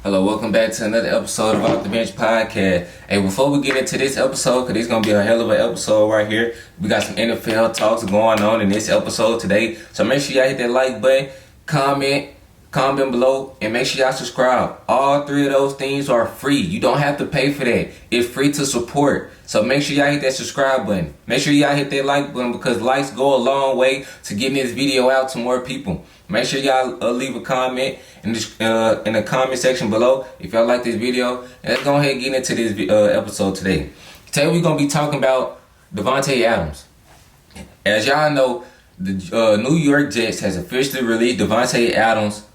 Hello, welcome back to another episode of Off the Bench Podcast. Hey, before we get into this episode, because it's going to be a hell of an episode right here, we got some NFL talks going on in this episode today. So make sure y'all hit that like button, comment below, and make sure y'all subscribe. All three of those things are free. You don't have to pay for that. It's free to support. So make sure y'all hit that subscribe button. Make sure y'all hit that like button because likes go a long way to getting this video out to more people. Make sure y'all leave a comment in the comment section below if y'all like this video. And let's go ahead and get into this episode today. Today we're going to be talking about Davante Adams. As y'all know, the New York Jets has officially released Davante Adams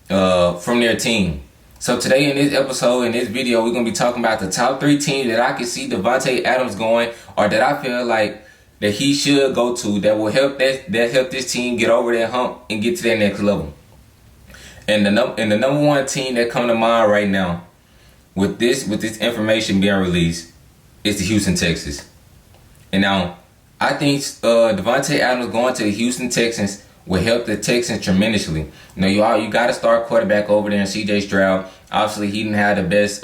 from their team. So today in this episode, in this video, we're going to be talking about the top 3 teams that I can see Davante Adams going, or that I feel like that he should go to, that will help help this team get over that hump and get to that next level. And the number one team that come to mind right now with this information being released is the Houston Texans. And now I think Davante Adams going to the Houston Texans will help the Texans tremendously. You know, you got to start quarterback over there in C.J. Stroud. Obviously, he didn't have the best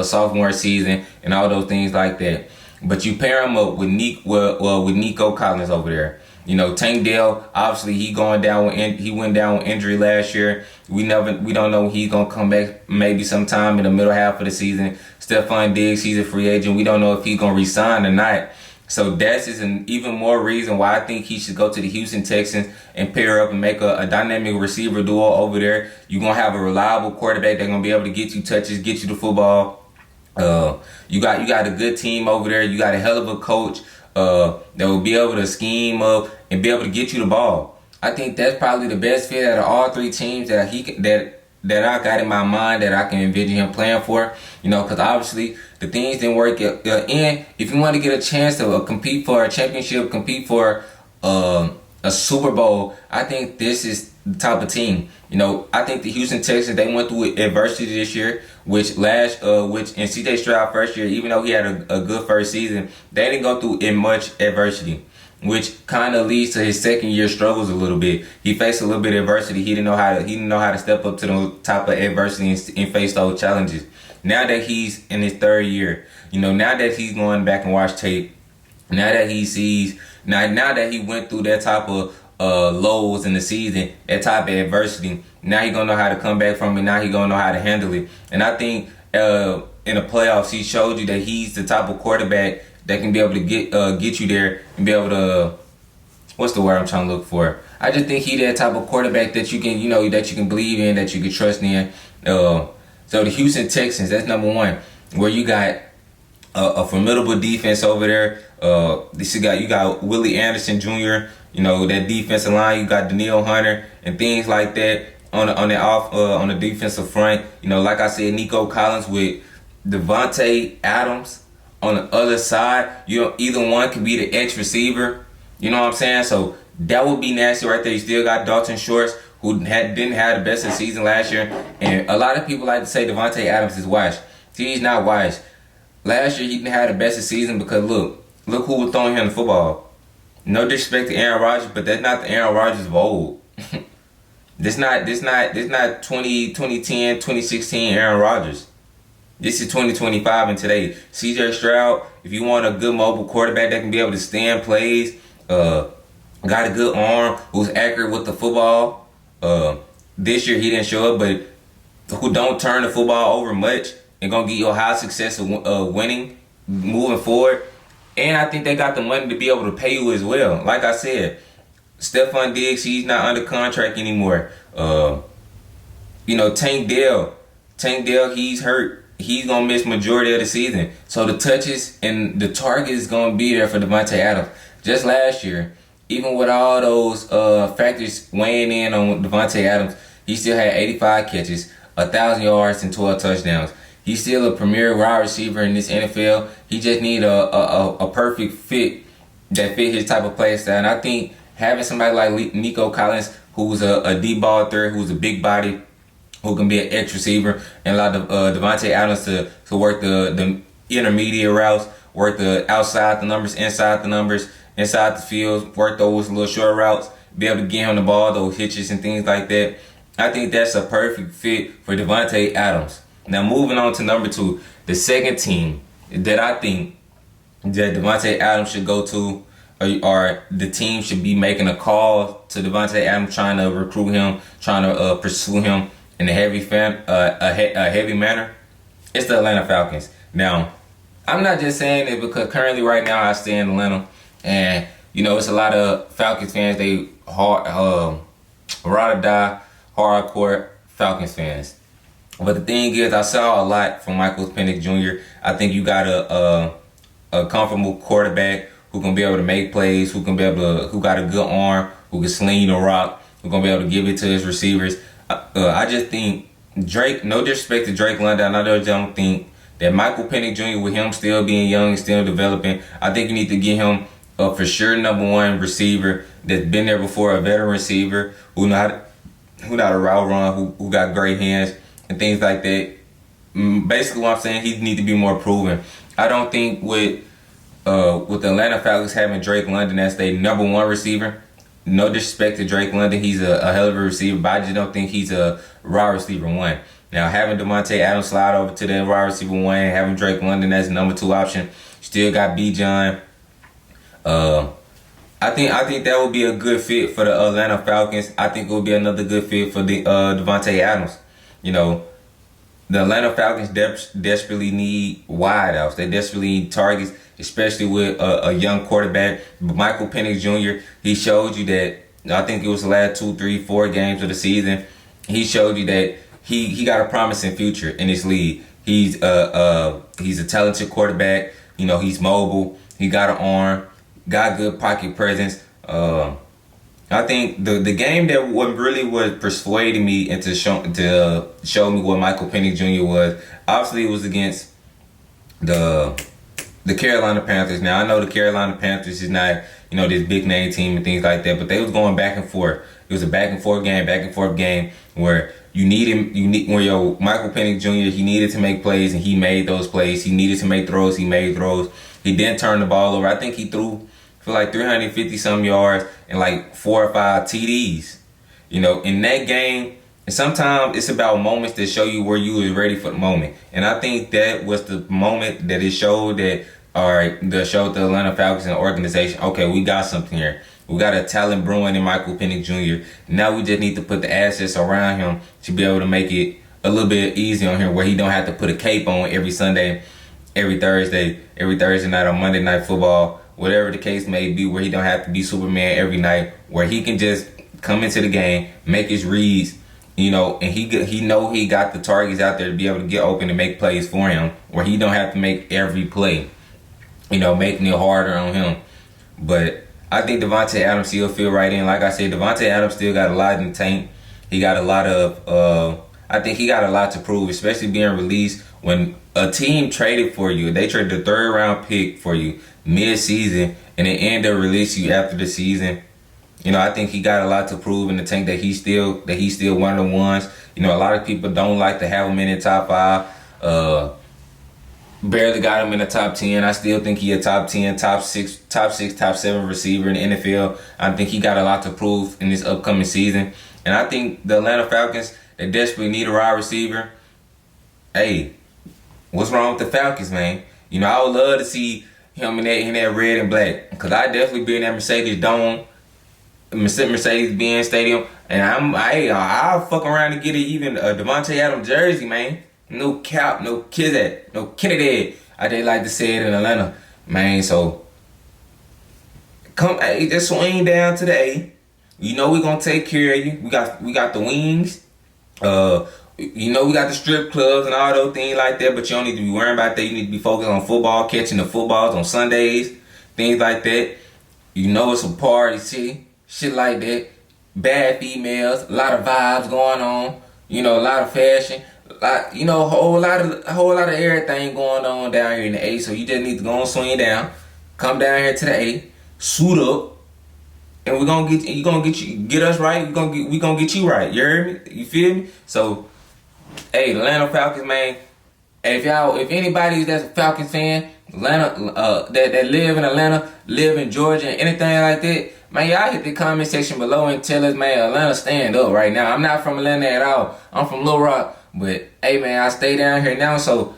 sophomore season and all those things like that. But you pair him up with Nico Collins over there. You know, Tank Dell, obviously he went down with injury last year. We don't know when he's gonna come back. Maybe sometime in the middle half of the season. Stephon Diggs, he's a free agent. We don't know if he's gonna resign or not. So that's just an even more reason why I think he should go to the Houston Texans and pair up and make a dynamic receiver duo over there. You're gonna have a reliable quarterback that's gonna be able to get you touches, get you the football. You got a good team over there. You got a hell of a coach that will be able to scheme up and be able to get you the ball. I think that's probably the best fit out of all 3 teams that I got in my mind that I can envision him playing for. You know, because obviously the things didn't work. And if you want to get a chance to compete for a championship, compete for a Super Bowl, I think this is the type of team. You know, I think the Houston Texans, they went through adversity this year, which in C.J. Stroud first year, even though he had a good first season, they didn't go through much adversity, which kind of leads to his second year struggles a little bit. He faced a little bit of adversity. He didn't know how to step up to the top of adversity and face those challenges. Now that he's in his 3rd year, you know, now that he's going back and watch tape, now that he sees, now that he went through that type of lows in the season, that type of adversity, now he gonna know how to come back from it. Now he gonna know how to handle it. And I think in the playoffs, he showed you that he's the type of quarterback that can be able to get you there and be able to, what's the word I'm trying to look for? I just think he that type of quarterback that you can believe in, that you can trust in. So the Houston Texans, that's number one, where you got a formidable defense over there. You got Willie Anderson Jr., you know, that defensive line. You got Danielle Hunter and things like that on the defensive front. You know, like I said, Nico Collins with Davante Adams on the other side. You know, either one can be the X receiver. You know what I'm saying? So that would be nasty right there. You still got Dalton Schultz, who didn't have the best of the season last year. And a lot of people like to say Davante Adams is washed. See, he's not washed. Last year he didn't have the best of the season because look who was throwing him the football. No disrespect to Aaron Rodgers, but that's not the Aaron Rodgers of old. This not 2010, 2016 Aaron Rodgers. This is 2025 and today. C.J. Stroud, if you want a good mobile quarterback that can be able to stand plays, got a good arm, who's accurate with the football. This year he didn't show up, but who don't turn the football over much and gonna get you a high success of winning, moving forward. And I think they got the money to be able to pay you as well. Like I said, Stephon Diggs, he's not under contract anymore. You know, Tank Dell, he's hurt. He's going to miss majority of the season. So the touches and the target is going to be there for Davante Adams. Just last year, even with all those factors weighing in on Davante Adams, he still had 85 catches, 1,000 yards, and 12 touchdowns. He's still a premier wide receiver in this NFL. He just need a perfect fit that fit his type of play style. And I think having somebody like Nico Collins, who's a deep ball threat, who's a big body, who can be an X receiver, and allow Davante Adams to work the intermediate routes, work the outside the numbers, inside the numbers, inside the field, work those little short routes, be able to get him the ball, those hitches and things like that. I think that's a perfect fit for Davante Adams. Now moving on to number 2, the second team that I think that Davante Adams should go to, or the team should be making a call to Davante Adams, trying to recruit him, trying to pursue him in a heavy manner. It's the Atlanta Falcons. Now, I'm not just saying it because currently right now I stay in Atlanta, and it's a lot of Falcons fans. They ride or die, hardcore Falcons fans. But the thing is, I saw a lot from Michael Penix Jr. I think you got a comfortable quarterback who can be able to make plays, who got a good arm, who can sling the rock, who gonna be able to give it to his receivers. I just think Drake, no disrespect to Drake London, I don't think that Michael Penix Jr., with him still being young and still developing, I think you need to get him a for sure number 1 receiver that's been there before, a veteran receiver who not a route run, who got great hands and things like that. Basically, what I'm saying, he need to be more proven. I don't think with the Atlanta Falcons having Drake London as their number 1 receiver, no disrespect to Drake London, he's a hell of a receiver, but I just don't think he's a wide receiver 1. Now, having Davante Adams slide over to the wide receiver 1, having Drake London as the number 2 option, still got Bijan. I think that would be a good fit for the Atlanta Falcons. I think it would be another good fit for the Davante Adams. The Atlanta Falcons desperately need wideouts. They desperately need targets, especially with a young quarterback. But Michael Penix Jr., he showed you that, I think it was the last 2, 3, 4 games of the season, he showed you that he got a promising future in this league. He's a talented quarterback. He's mobile. He got an arm, got good pocket presence. I think the game that really was persuading me into show me what Michael Penix Jr. was, obviously it was against the Carolina Panthers. Now, I know the Carolina Panthers is not, this big name team and things like that, but they was going back and forth. It was a back and forth game where Michael Penix Jr., he needed to make plays and he made those plays. He needed to make throws, he made throws. He didn't turn the ball over. I think he threw for like 350 some yards and like 4 or 5 TDs. In that game, and sometimes it's about moments that show you where you was ready for the moment. And I think that was the moment that it showed that, all right, showed the Atlanta Falcons and the organization, okay, we got something here. We got a talent brewing in Michael Penix Jr. Now we just need to put the assets around him to be able to make it a little bit easier on him, where he don't have to put a cape on every Sunday, every Thursday night on Monday Night Football, whatever the case may be, where he don't have to be Superman every night, where he can just come into the game, make his reads, and he got the targets out there to be able to get open and make plays for him, where he don't have to make every play, making it harder on him. But I think Davante Adams still fit right in. Like I said, Davante Adams still got a lot in the tank. He got a lot of, I think he got a lot to prove, especially being released when a team traded for you. They traded the 3rd round pick for you mid-season and they end up releasing you after the season. I think he got a lot to prove in the tank, that he's still one of the ones. A lot of people don't like to have him in the top 5. Barely got him in the top 10. I still think he a top 10, top 6, top 7 receiver in the NFL. I think he got a lot to prove in this upcoming season. And I think the Atlanta Falcons, they desperately need a wide receiver. Hey, what's wrong with the Falcons, man? I would love to see him in that red and black, because I definitely be in that Mercedes-Benz Stadium, and I'll fuck around and get even a Davante Adams jersey, man. No cap, no Kizet, no Kennedy. I just like to say it in Atlanta, man. So hey, just swing down today. We gonna take care of you. We got the wings. We got the strip clubs and all those things like that, but you don't need to be worrying about that. You need to be focused on football, catching the footballs on Sundays, things like that. It's a party city, shit like that. Bad females, a lot of vibes going on. A lot of fashion, a whole lot of everything going on down here in the A. So you just need to go and swing down, come down here to the A, suit up, and we're gonna get us right. We gonna get you right. You heard me? You feel me? So, hey, the Atlanta Falcons, man. If anybody that's a Falcons fan, Atlanta, that live in Atlanta, live in Georgia, and anything like that, man, y'all hit the comment section below and tell us, man, Atlanta stand up right now. I'm not from Atlanta at all. I'm from Little Rock, But hey man, I stay down here now, so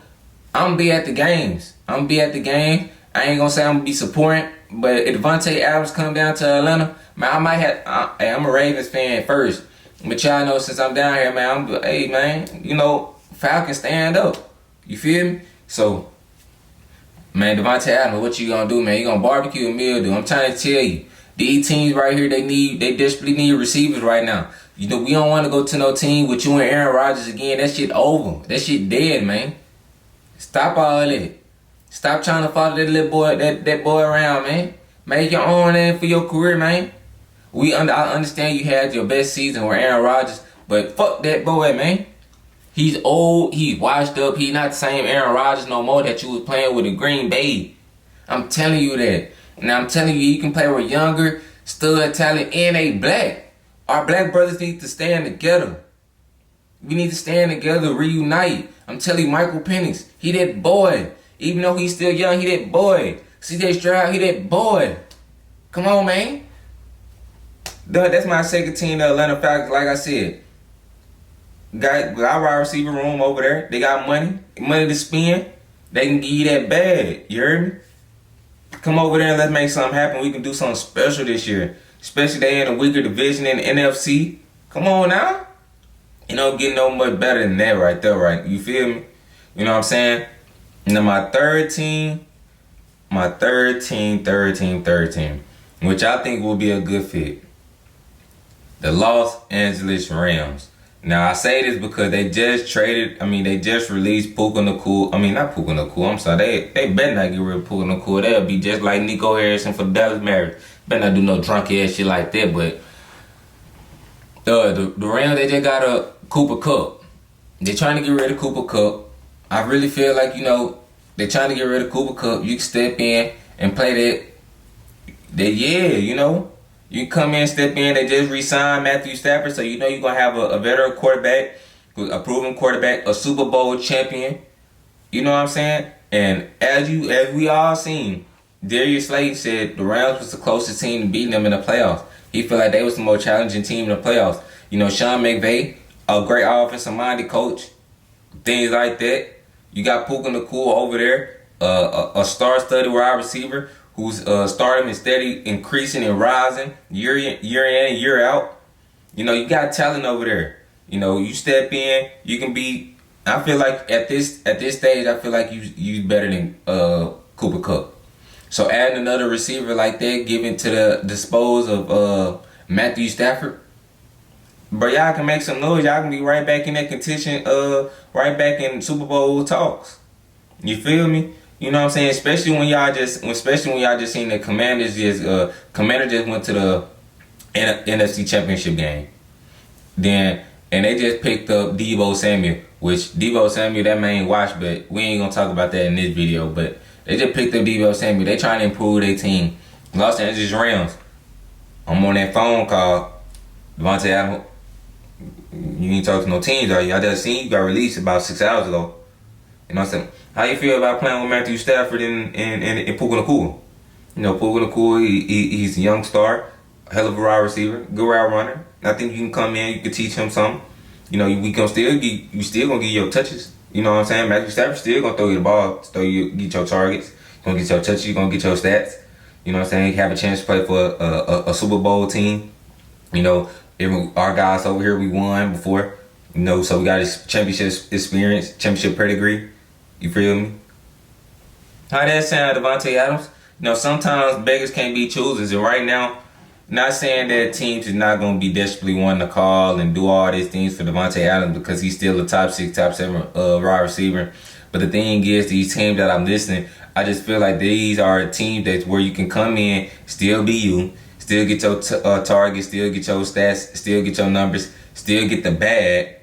I'm gonna be at the games. I'm gonna be at the game. I ain't gonna say I'm gonna be supporting, but if Davante Adams come down to Atlanta, man, I might have. Hey, I'm a Ravens fan first, but y'all know since I'm down here, man, hey man, you know Falcons stand up. You feel me? So, man, Davante Adams, what you gonna do, man? You gonna barbecue a meal, dude? I'm trying to tell you, these teams right here, they desperately need receivers right now. You know, we don't want to go to no team with you and Aaron Rodgers again. That shit over. That shit dead, man. Stop all that. Stop trying to follow that little boy, that boy around, man. Make your own name for your career, man. I understand you had your best season with Aaron Rodgers, but fuck that boy, man. He's old, he's washed up, he's not the same Aaron Rodgers no more that you was playing with in Green Bay. I'm telling you that. Now I'm telling you can play with younger, stud talent, and they black. Our black brothers need to stand together. We need to stand together, reunite. I'm telling you, Michael Penix, he that boy. Even though he's still young, he that boy. CJ Stroud, he that boy. Come on, man. That's my second team, the Atlanta Falcons, like I said. Got wide receiver room over there. They got money to spend. They can give you that bag. You heard me? Come over there and let's make something happen. We can do something special this year. Especially they in a weaker division in the NFC. Come on now. You don't get no much better than that right there, right? You feel me? You know what I'm saying? Now my third team, which I think will be a good fit. The Los Angeles Rams. Now I say this because they just released Puka Nacua. Not Puka Nacua, I'm sorry. They better not get rid of Puka Nacua. They'll be just like Nico Harrison for the Dallas Mavericks. Better not do no drunk ass shit like that, but the Rams, they just got a Cooper Kupp. They're trying to get rid of Cooper Kupp. I really feel like, they're trying to get rid of Cooper Kupp. You can step in and play that you can come in and step in. They just re-signed Matthew Stafford, so you're going to have a veteran quarterback, a proven quarterback, a Super Bowl champion. You know what I'm saying? And as we all seen, Darius Slayton said the Rams was the closest team to beating them in the playoffs. He felt like they was the more challenging team in the playoffs. Sean McVay, a great offensive-minded coach, things like that. You got Puka Nacua over there, a star-studded wide receiver who's starting and steady, increasing and rising year in and year out. You got talent over there. You step in, you can be. I feel like at this stage, I feel like you better than Cooper Kupp. So adding another receiver like that, giving to the dispose of Matthew Stafford, but y'all can make some noise. Y'all can be right back in that contention, right back in Super Bowl talks. You feel me? You know what I'm saying? Especially when y'all just seen the Commanders just went to the NFC Championship game. And they just picked up Deebo Samuel, which Deebo Samuel, that man washed, but we ain't gonna talk about that in this video. But they just picked up Deebo Samuel. They trying to improve their team. Los Angeles Rams. I'm on that phone call. Davante Adams. You ain't talk to no teams, are you? I just seen you got released about 6 hours ago. You know what I'm saying? How you feel about playing with Matthew Stafford and Puka Nacua? Puka Nacua, he's a young star, a hell of a wide receiver, good route runner. I think you can come in, you can teach him something. You still gonna get your touches. You know what I'm saying? Matthew Stafford still gonna throw you the ball, get your targets, gonna get your touches, you gonna get your stats. You know what I'm saying? You have a chance to play for a Super Bowl team. Our guys over here, we won before. So we got his championship experience, championship pedigree. You feel me? How that sound, Davante Adams? Sometimes beggars can't be choosers. And right now, not saying that teams is not going to be desperately wanting to call and do all these things for Davante Adams because he's still a top 6, top 7 wide receiver. But the thing is, these teams that I'm listening, I just feel like these are teams that's where you can come in, still be you, still get your targets, still get your stats, still get your numbers, still get the bag,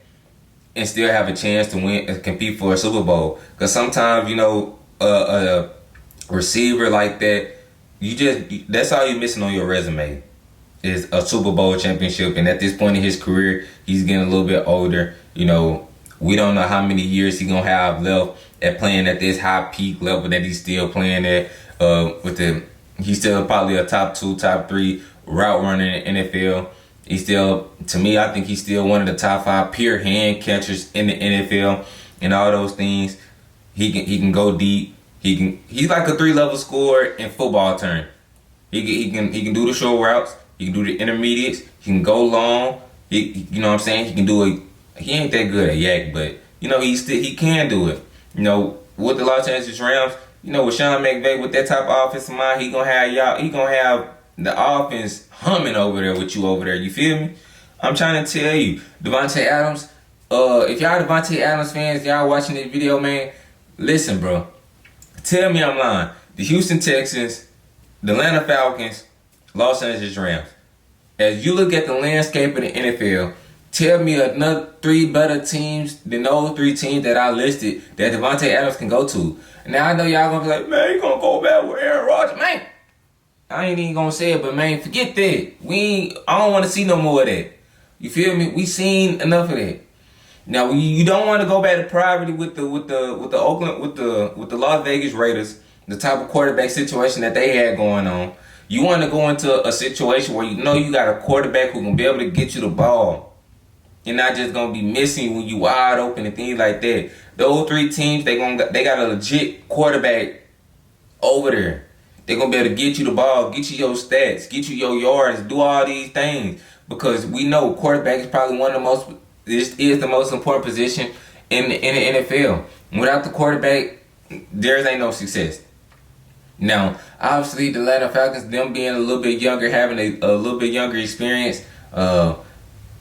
and still have a chance to win and compete for a Super Bowl. Because sometimes, a receiver like that, that's all you're missing on your resume is a Super Bowl championship. And at this point in his career, he's getting a little bit older. We don't know how many years he's going to have left at playing at this high peak level that he's still playing at. He's still probably a top 2, top 3 route runner in the NFL. He's still, to me, I think he's still one of the top 5 pure hand catchers in the NFL and all those things. He can go deep. He's like a 3-level scorer in football terms. He can do the short routes. He can do the intermediates. He can go long. You know what I'm saying? He can do it. He ain't that good at yak, but he can do it. With the Los Angeles Rams, with Sean McVay with that type of offensive mind, he gonna have y'all. He gonna have the offense humming over there with you over there. You feel me? I'm trying to tell you, Davante Adams. If y'all Davante Adams fans, y'all watching this video, man, listen, bro. Tell me I'm lying. The Houston Texans, the Atlanta Falcons, Los Angeles Rams. As you look at the landscape of the NFL, tell me another 3 better teams than those 3 teams that I listed that Davante Adams can go to. Now I know y'all gonna be like, man, you gonna go back with Aaron Rodgers, man. I ain't even gonna say it, but man, forget that. I don't want to see no more of that. You feel me? We seen enough of that. Now you don't want to go back to poverty with the Oakland with the Las Vegas Raiders, the type of quarterback situation that they had going on. You want to go into a situation where you got a quarterback who can be able to get you the ball. You're not just gonna be missing when you wide open and things like that. Those 3 teams, they got a legit quarterback over there. They're gonna be able to get you the ball, get you your stats, get you your yards, do all these things. Because we know quarterback is probably this is the most important position in the NFL. Without the quarterback, there ain't no success. Now, obviously, the Atlanta Falcons, them being a little bit younger, having a little bit younger experience, but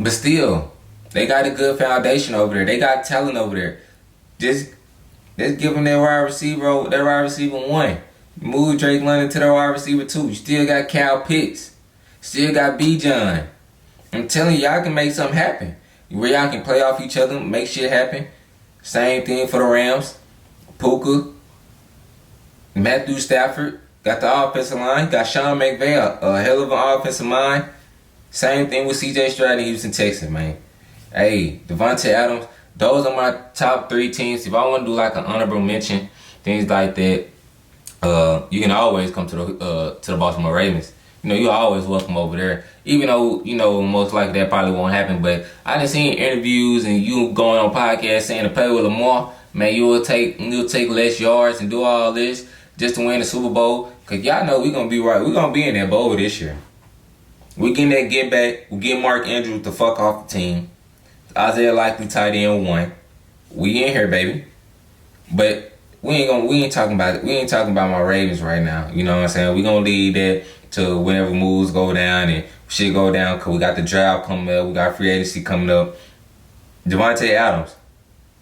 still, they got a good foundation over there. They got talent over there. Just give them their wide receiver 1. Move Drake London to their wide receiver 2. You still got Kyle Pitts. Still got Bijan. I'm telling you, y'all can make something happen. Where y'all can play off each other, make shit happen. Same thing for the Rams. Puka, Matthew Stafford, got the offensive line. Got Sean McVay, a hell of an offensive mind. Same thing with C.J. Stroud in Houston, Texas, man. Hey, Davante Adams, those are my top 3 teams. If I want to do like an honorable mention, things like that, you can always come to the Baltimore Ravens. You're always welcome over there. Even though, most likely that probably won't happen. But I done seen interviews and you going on podcasts saying to play with Lamar, man, you'll take less yards and do all this just to win the Super Bowl. Cause y'all know we're gonna be right. We're gonna be in that bowl this year. We getting that get back. We get Mark Andrews the fuck off the team. Isaiah Likely tight end 1. We in here, baby. But we ain't talking about it. We ain't talking about my Ravens right now. You know what I'm saying? We gonna leave that to whenever moves go down and shit go down. Cause we got the draft coming up. We got free agency coming up. Davante Adams,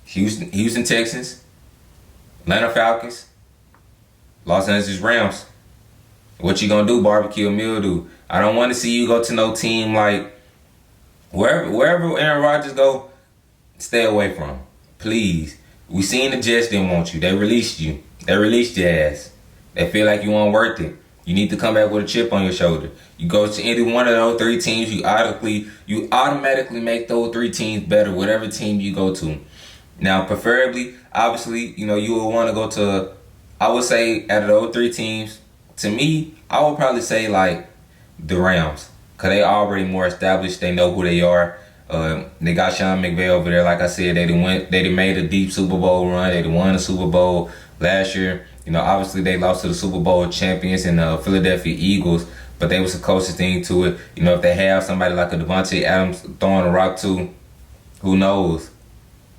Houston Texans, Atlanta Falcons, Los Angeles Rams. What you gonna do, barbecue mildew? I don't want to see you go to no team like wherever Aaron Rodgers go. Stay away from, please. We seen the Jets didn't want you. They released you. They released your ass. They feel like you weren't worth it. You need to come back with a chip on your shoulder. You go to any one of those 3 teams, you automatically make those 3 teams better, whatever team you go to. Now, preferably, obviously, you will want to go to, I would say, out of those 3 teams, to me, I would probably say, like, the Rams. Because they already more established. They know who they are. They got Sean McVay over there. Like I said, they done made a deep Super Bowl run. They done won the Super Bowl last year. Obviously they lost to the Super Bowl champions and the Philadelphia Eagles, but they was the closest thing to it. If they have somebody like a Davante Adams throwing a rock to, who knows?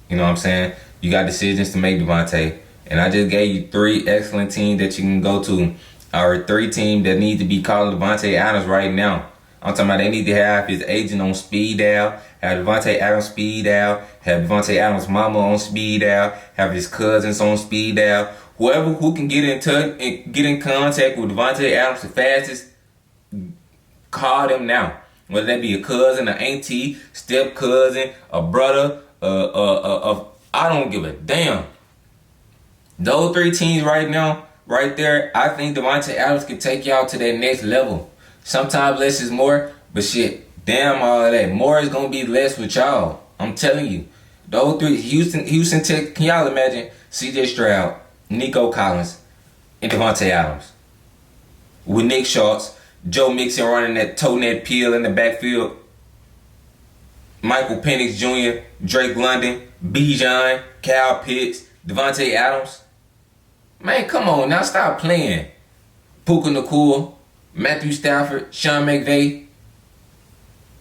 You know what I'm saying? You got decisions to make, Davante. And I just gave you 3 excellent teams that you can go to, or 3 teams that need to be calling Davante Adams right now. I'm talking about they need to have his agent on speed dial, have Davante Adams speed dial, have Davante Adams' mama on speed dial, have his cousins on speed dial. Whoever who can get in touch and get in contact with Davante Adams the fastest, call them now. Whether that be a cousin, an auntie, step cousin, a brother, I don't give a damn. Those 3 teams right now, right there, I think Davante Adams can take y'all to that next level. Sometimes less is more, but shit, damn all of that. More is gonna be less with y'all. I'm telling you. Those 3, Houston Tech, can y'all imagine C.J. Stroud, Nico Collins, and Davante Adams with Nick Schultz, Joe Mixon running that toe net peel in the backfield? Michael Penix Jr., Drake London, Bijan, Kyle Pitts, Davante Adams. Man, come on now, stop playing. Puka Nacua, Matthew Stafford, Sean McVay,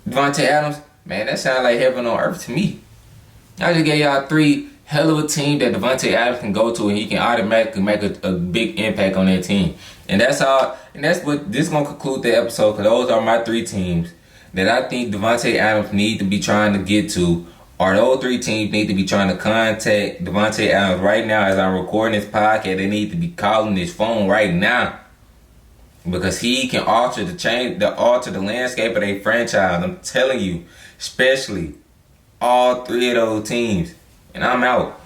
Davante Adams. Man, that sounds like heaven on earth to me. I just gave y'all 3 hell of a team that Davante Adams can go to and he can automatically make a big impact on that team. And that's all. And that's what this is gonna conclude the episode, because those are my 3 teams that I think Davante Adams need to be trying to get to. Or those 3 teams need to be trying to contact Davante Adams right now as I'm recording this podcast. They need to be calling his phone right now, because he can alter the landscape of their franchise. I'm telling you, especially all 3 of those teams. And I'm out.